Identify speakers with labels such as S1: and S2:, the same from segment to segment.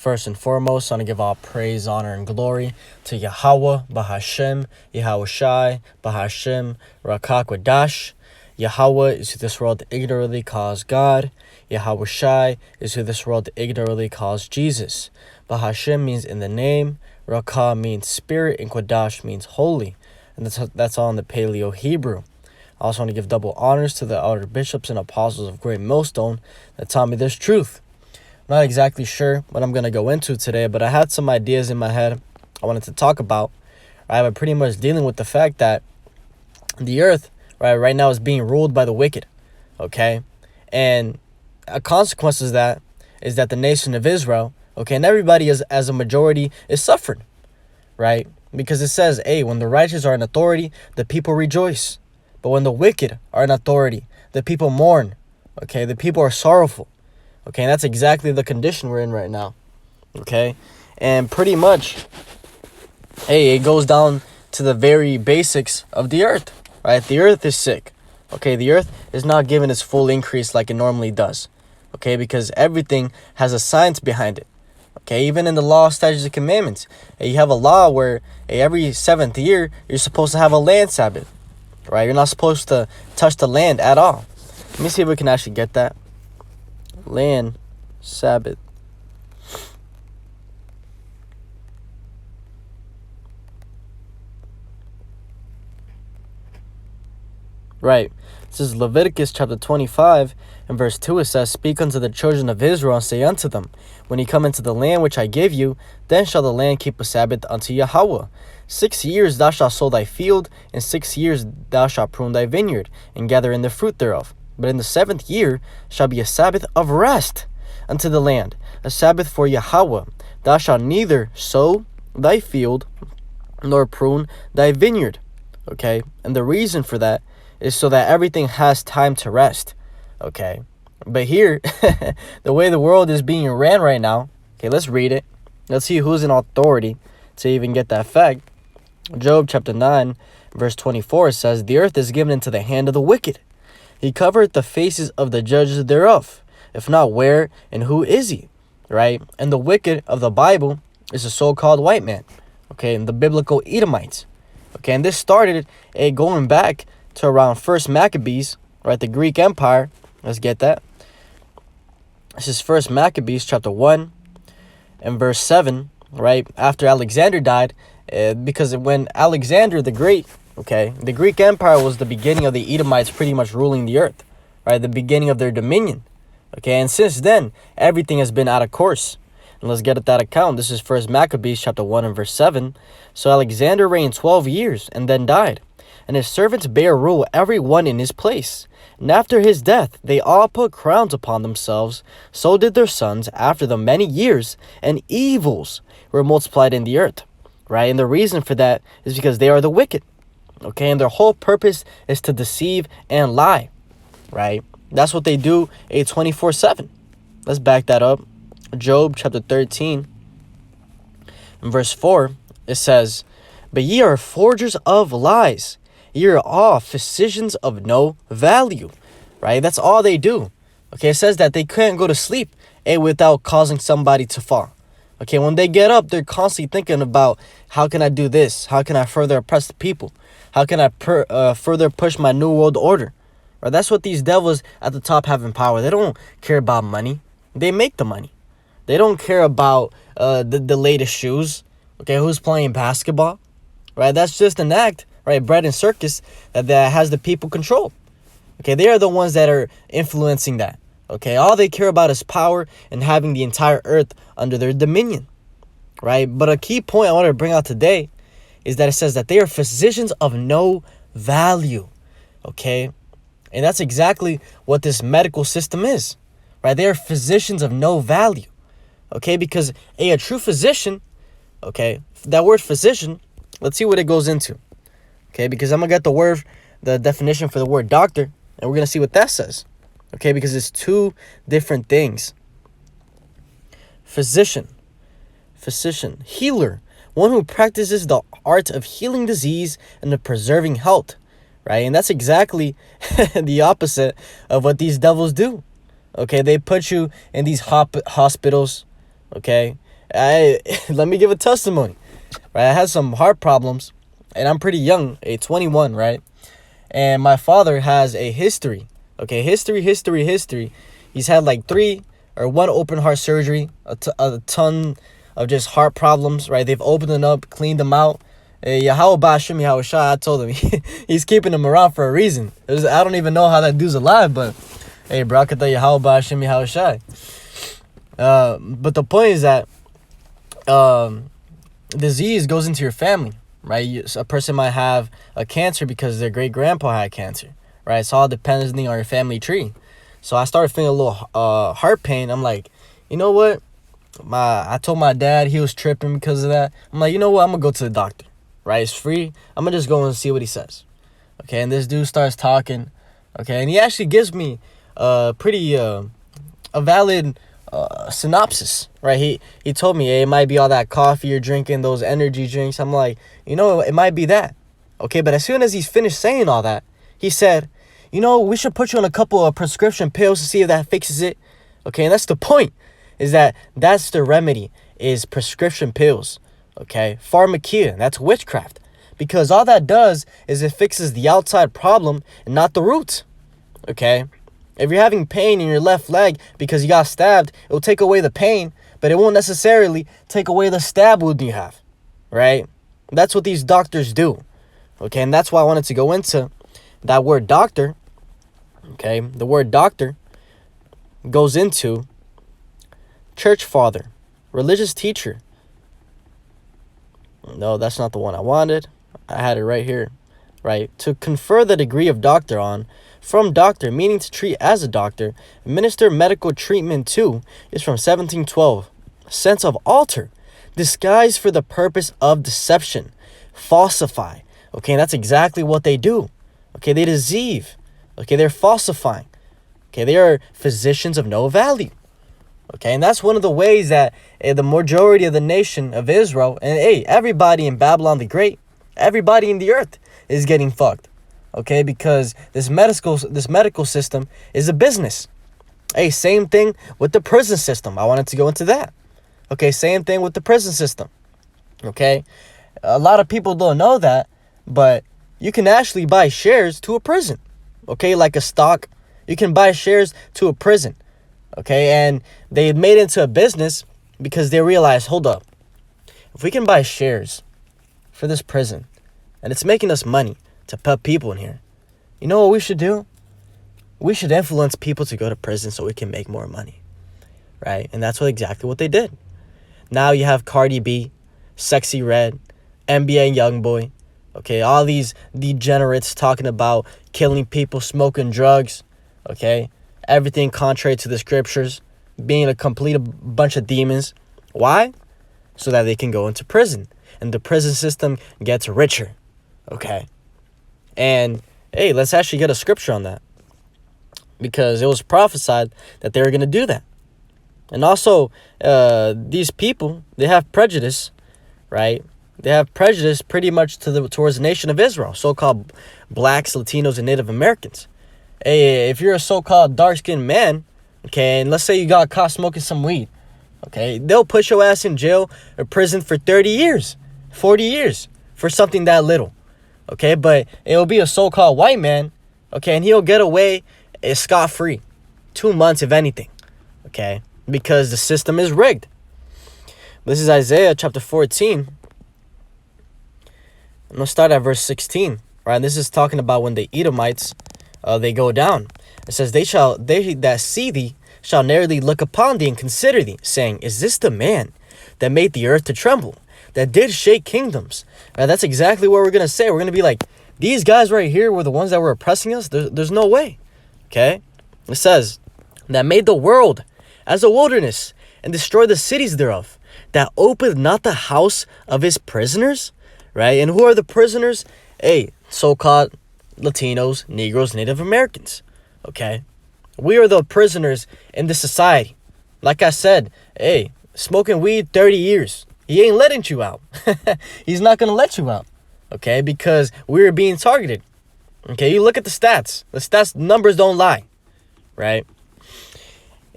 S1: First and foremost, I want to give all praise, honor, and glory to Yahweh, Bahashem, Yahweh Shai, Bahashem, Rakakwadash. Yahweh is who this world ignorantly calls God. Yahweh Shai is who this world ignorantly calls Jesus. Bahashem means in the name, Rakah means spirit, and Kwadash means holy. And that's all in the Paleo Hebrew. I also want to give double honors to the elder bishops and apostles of Great Millstone that taught me this truth. I'm not exactly sure what I'm going to go into today, but I had some ideas in my head I wanted to talk about. I'm pretty much dealing with the fact that the earth right now is being ruled by the wicked, okay? And a consequence of that is that the nation of Israel, okay, and everybody as a majority is suffering, right? Because it says, hey, when the righteous are in authority, the people rejoice. But when the wicked are in authority, the people mourn, okay? The people are sorrowful. Okay, and that's exactly the condition we're in right now. Okay, and pretty much, hey, it goes down to the very basics of the earth, right? The earth is sick. Okay, the earth is not given its full increase like it normally does. Okay, because everything has a science behind it. Okay, even in the law, statutes, and commandments, you have a law where every 7th year you're supposed to have a land Sabbath, right? You're not supposed to touch the land at all. Let me see if we can actually get that. Land Sabbath. Right. This is Leviticus chapter 25 and verse 2. It says, "Speak unto the children of Israel and say unto them, when ye come into the land which I give you, then shall the land keep a Sabbath unto Yahweh. 6 years thou shalt sow thy field, and 6 years thou shalt prune thy vineyard, and gather in the fruit thereof. But in the 7th year shall be a Sabbath of rest unto the land, a Sabbath for Yahweh. Thou shalt neither sow thy field nor prune thy vineyard." Okay, and the reason for that is so that everything has time to rest. Okay, but here, the way the world is being ran right now, okay, let's read it. Let's see who's in authority to even get that fact. Job chapter 9, verse 24 says, "The earth is given into the hand of the wicked. He covereth the faces of the judges thereof. If not, where and who is he?" Right? And the wicked of the Bible is the so-called white man. Okay, and the biblical Edomites. Okay, and this started going back to around 1st Maccabees, right? The Greek Empire. Let's get that. This is 1st Maccabees chapter 1 and verse 7, right? After Alexander died, because when Alexander the Great, okay, the Greek Empire was the beginning of the Edomites pretty much ruling the earth, right? The beginning of their dominion. Okay, and since then, everything has been out of course. And let's get at that account. This is 1st Maccabees chapter 1 and verse 7. "So Alexander reigned 12 years and then died, and his servants bare rule every one in his place. And after his death, they all put crowns upon themselves. So did their sons after the many years, and evils were multiplied in the earth." Right? And the reason for that is because they are the wicked. Okay, and their whole purpose is to deceive and lie. Right? That's what they do 24/7. Let's back that up. Job chapter 13 and verse 4, it says, "But ye are forgers of lies. Ye are all physicians of no value." Right? That's all they do. Okay, it says that they couldn't go to sleep without causing somebody to fall. Okay, when they get up, they're constantly thinking about, how can I do this? How can I further oppress the people? How can I further push my new world order? Right? That's what these devils at the top have in power. They don't care about money. They make the money. They don't care about the latest shoes. Okay, who's playing basketball? Right? That's just an act, right? Bread and circus that has the people controlled. Okay, they are the ones that are influencing that. Okay, all they care about is power and having the entire earth under their dominion. Right? But a key point I want to bring out today is that it says that they are physicians of no value. Okay? And that's exactly what this medical system is. Right? They are physicians of no value. Okay? Because a true physician, okay, that word physician, let's see what it goes into. Okay? Because I'm going to get the definition for the word doctor, and we're going to see what that says. Okay? Because it's two different things. Physician, healer, one who practices the art of healing disease and of preserving health, right? And that's exactly the opposite of what these devils do. Okay, they put you in these hospitals, okay, Let me give a testimony. Right, I had some heart problems, and I'm pretty young, 21, right? And my father has a history. Okay, history. He's had like 1 open heart surgery, a ton of just heart problems, right? They've opened them up, cleaned them out. I told him he's keeping them around for a reason. I don't even know how that dude's alive, but hey, Barakatah Yahweh Hashem Yahushai. But the point is that disease goes into your family, right? A person might have a cancer because their great grandpa had cancer, right? It's all depending on your family tree. So I started feeling a little heart pain. I'm like, you know what? I told my dad, he was tripping because of that. I'm like, you know what? I'm gonna go to the doctor, right? It's free. I'm gonna just go and see what he says. Okay, and this dude starts talking. Okay, and he actually gives me a valid synopsis, right? He told me, hey, it might be all that coffee you're drinking, those energy drinks. I'm like, it might be that. Okay, but as soon as he's finished saying all that, he said, we should put you on a couple of prescription pills to see if that fixes it. Okay, and that's the point, is that's the remedy, is prescription pills. Okay, pharmakia, that's witchcraft. Because all that does is it fixes the outside problem and not the root. Okay, if you're having pain in your left leg because you got stabbed, it will take away the pain, but it won't necessarily take away the stab wound you have, right? That's what these doctors do. Okay, and that's why I wanted to go into that word doctor. Okay, the word doctor goes into church father, religious teacher. No, that's not the one I wanted. I had it right here, right? To confer the degree of doctor on, from doctor, meaning to treat as a doctor, administer medical treatment to, is from 1712. Sense of alter, disguise for the purpose of deception, falsify. Okay, and that's exactly what they do. Okay, they deceive. Okay, they're falsifying. Okay, they are physicians of no value. Okay, and that's one of the ways that the majority of the nation of Israel, and everybody in Babylon the Great, everybody in the earth is getting fucked. Okay, because this medical system is a business. Same thing with the prison system. I wanted to go into that. Okay, same thing with the prison system. Okay, a lot of people don't know that, but you can actually buy shares to a prison. Okay, like a stock, you can buy shares to a prison. Okay, and they made it into a business because they realized, hold up, if we can buy shares for this prison and it's making us money to put people in here, you know what we should do? We should influence people to go to prison so we can make more money, right? And that's exactly what they did. Now you have Cardi B, Sexy Red, NBA Youngboy, okay, all these degenerates talking about killing people, smoking drugs, okay, everything contrary to the scriptures, being a complete bunch of demons. Why? So that they can go into prison, and the prison system gets richer, okay? And let's actually get a scripture on that, because it was prophesied that they were going to do that. And also, these people, they have prejudice, right? They have prejudice pretty much towards the nation of Israel, so-called blacks, Latinos, and Native Americans. If you're a so-called dark-skinned man, okay, and let's say you got caught smoking some weed, okay, they'll put your ass in jail or prison for 30 years, 40 years for something that little, okay? But it'll be a so-called white man, okay, and he'll get away scot-free, 2 months if anything, okay, because the system is rigged. This is Isaiah chapter 14. I'm going to start at verse 16, right? And this is talking about when the Edomites, they go down. It says, they that see thee shall narrowly look upon thee and consider thee, saying, is this the man that made the earth to tremble, that did shake kingdoms? Now, that's exactly what we're going to say. We're going to be like, these guys right here were the ones that were oppressing us? There's no way, okay? It says, that made the world as a wilderness and destroyed the cities thereof, that opened not the house of his prisoners, right? And who are the prisoners? So-called Latinos, Negroes, Native Americans, okay? We are the prisoners in this society. Like I said, smoking weed 30 years. He ain't letting you out. He's not going to let you out, okay? Because we're being targeted, okay? You look at the stats. The stats numbers don't lie, right?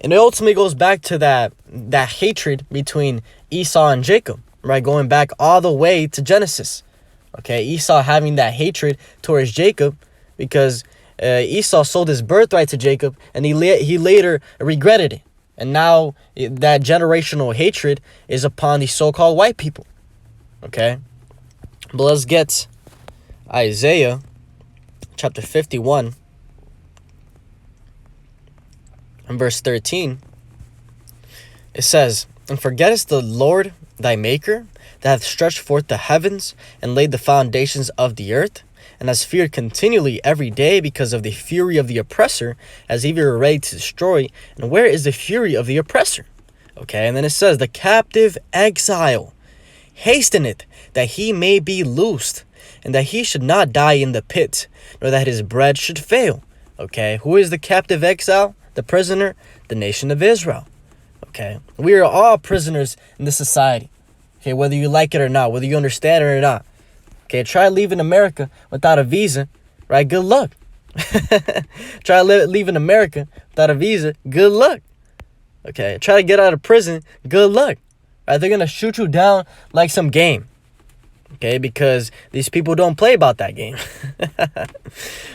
S1: And it ultimately goes back to that hatred between Esau and Jacob, right? Going back all the way to Genesis. Okay, Esau having that hatred towards Jacob because Esau sold his birthright to Jacob, and he later regretted it. And now that generational hatred is upon the so-called white people. Okay, but let's get Isaiah chapter 51 and verse 13. It says, "And forgettest the Lord thy Maker, that hath stretched forth the heavens, and laid the foundations of the earth, and has feared continually every day because of the fury of the oppressor, as he were ready to destroy. And where is the fury of the oppressor?" Okay, and then it says, "The captive exile hasteneth, that he may be loosed, and that he should not die in the pit, nor that his bread should fail." Okay, who is the captive exile? The prisoner? The nation of Israel. Okay, we are all prisoners in this society. Okay, whether you like it or not, whether you understand it or not. Okay, try leaving America without a visa, right? Good luck. Try leaving America without a visa. Good luck. Okay, try to get out of prison. Good luck. Right? They're going to shoot you down like some game. Okay, because these people don't play about that game.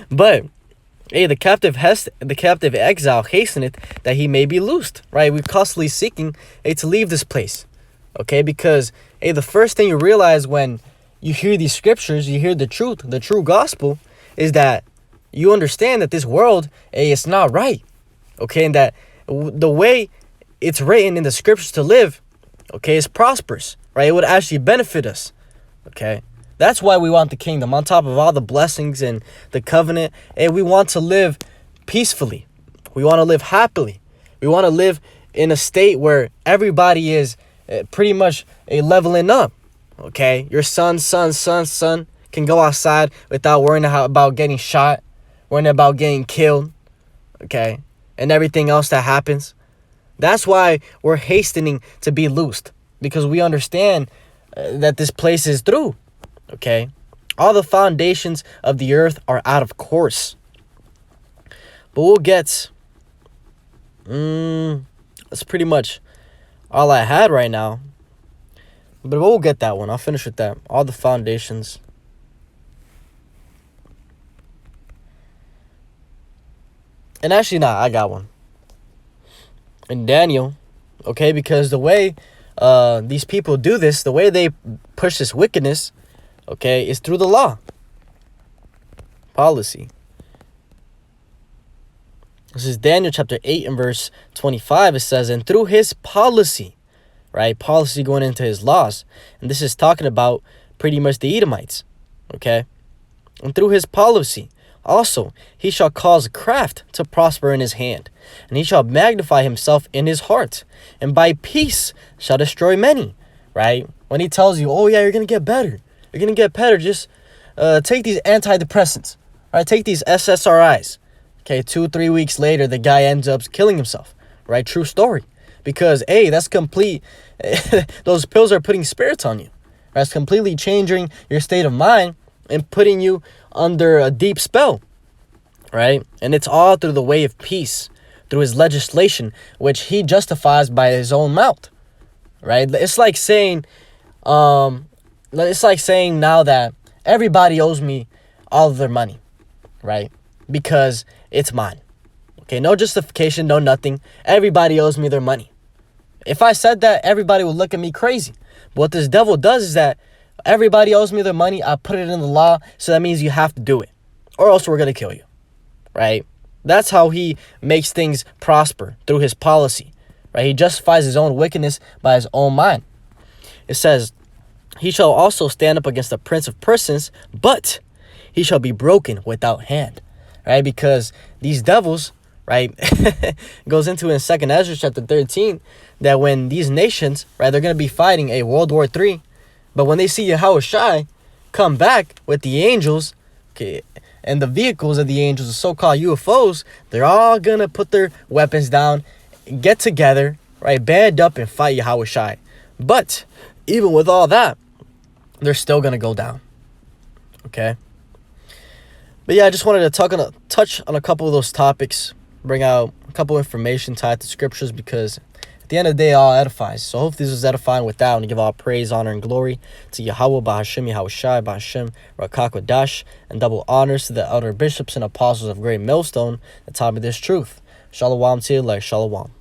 S1: But, hey, the captive exile hasteneth, that he may be loosed. Right? We're constantly seeking, to leave this place. Okay, because, the first thing you realize when you hear these scriptures, you hear the truth, the true gospel, is that you understand that this world, it's not right. Okay, and that the way it's written in the scriptures to live, okay, is prosperous, right? It would actually benefit us. Okay, that's why we want the kingdom. On top of all the blessings and the covenant, we want to live peacefully. We want to live happily. We want to live in a state where everybody is pretty much leveling up. Okay, your son can go outside without worrying about getting shot, worrying about getting killed. Okay, and everything else that happens. That's why we're hastening to be loosed, because we understand that this place is through. Okay, all the foundations of the earth are out of course. But we'll get. That's pretty much all I had right now. But we'll get that one. I'll finish with that. All the foundations. And actually, I got one. In Daniel, okay, because the way these people do this, the way they push this wickedness, okay, is through the law. Policy. This is Daniel chapter 8 and verse 25. It says, "And through his policy," right? Policy going into his laws. And this is talking about pretty much the Edomites. Okay? "And through his policy also he shall cause craft to prosper in his hand, and he shall magnify himself in his heart, and by peace shall destroy many." Right? When he tells you, "Oh yeah, you're going to get better. You're going to get better. Just take these antidepressants. Right? Take these SSRIs." Okay, 2-3 weeks later, the guy ends up killing himself. Right? True story. Because, that's complete. Those pills are putting spirits on you. Right? It's completely changing your state of mind and putting you under a deep spell. Right? And it's all through the way of peace, through his legislation, which he justifies by his own mouth. Right? It's like saying, now that everybody owes me all of their money. Right? Because it's mine. Okay, no justification, no nothing. Everybody owes me their money. If I said that, everybody would look at me crazy. But what this devil does is that everybody owes me their money. I put it in the law, so that means you have to do it, or else we're going to kill you. Right? That's how he makes things prosper, through his policy. Right? He justifies his own wickedness by his own mind. It says, "He shall also stand up against the prince of persons, but he shall be broken without hand." Right? Because these devils, right, goes into in 2nd Ezra chapter 13, that when these nations, right, they're going to be fighting a World War III, but when they see Yahushua come back with the angels, okay, and the vehicles of the angels, the so-called UFOs, they're all going to put their weapons down, get together, right, band up and fight Yahushua. But even with all that, they're still going to go down. Okay? But yeah, I just wanted to touch on a couple of those topics. bring out a couple information tied to scriptures, because at the end of the day, it all edifies. So hopefully this was edifying with that. And give all praise, honor, and glory to Yahweh, Bahashim, Yahushai, Bahashim, Rakakwadash, and double honors to the elder bishops and apostles of Great Millstone that taught me this truth. Shalom to you, like Shalom.